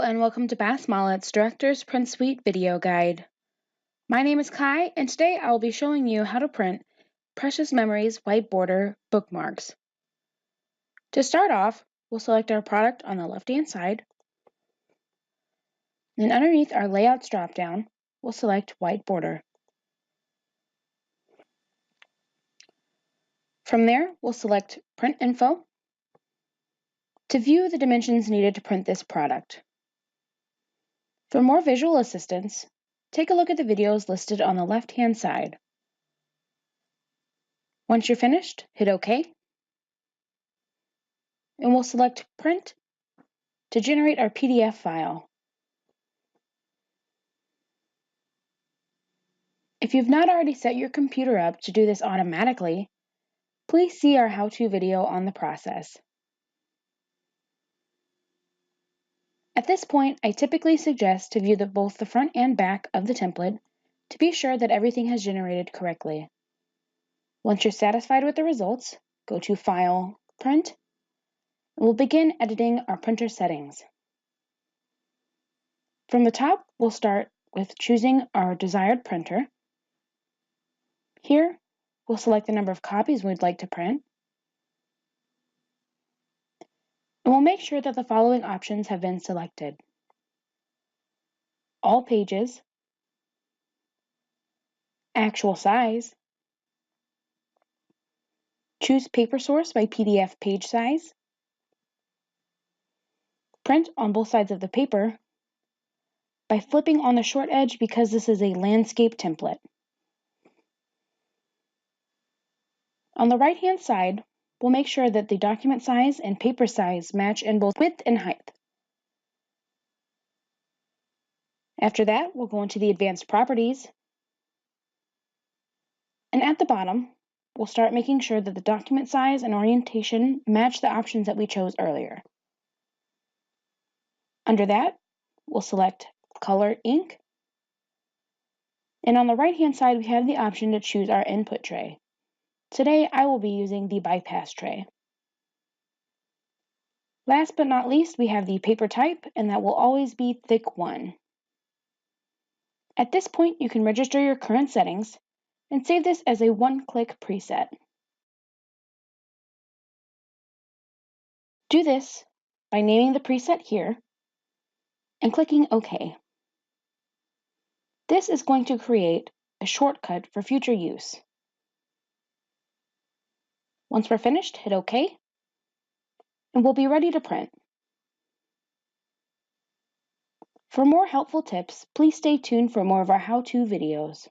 and welcome to Bass-Mollett's Director's Print Suite video guide. My name is Kai, and today I will be showing you how to print Precious Memories white border bookmarks. To start off, we'll select our product on the left-hand side, and underneath our Layouts drop-down, we'll select White Border. From there, we'll select Print Info to view the dimensions needed to print this product. For more visual assistance, take a look at the videos listed on the left-hand side. Once you're finished, hit OK, and we'll select Print to generate our PDF file. If you've not already set your computer up to do this automatically, please see our how-to video on the process. At this point, I typically suggest to view both the front and back of the template to be sure that everything has generated correctly. Once you're satisfied with the results, go to File, Print, and we'll begin editing our printer settings. From the top, we'll start with choosing our desired printer. Here, we'll select the number of copies we'd like to print, and we'll make sure that the following options have been selected: all pages, actual size, choose paper source by PDF page size, print on both sides of the paper by flipping on the short edge because this is a landscape template. On the right-hand side, we'll make sure that the document size and paper size match in both width and height. After that, we'll go into the advanced properties, and at the bottom, we'll start making sure that the document size and orientation match the options that we chose earlier. Under that, we'll select Color Ink, and on the right-hand side, we have the option to choose our input tray. Today, I will be using the bypass tray. Last but not least, we have the paper type, and that will always be thick 1. At this point, you can register your current settings and save this as a one-click preset. Do this by naming the preset here and clicking OK. This is going to create a shortcut for future use. Once we're finished, hit OK, and we'll be ready to print. For more helpful tips, please stay tuned for more of our how-to videos.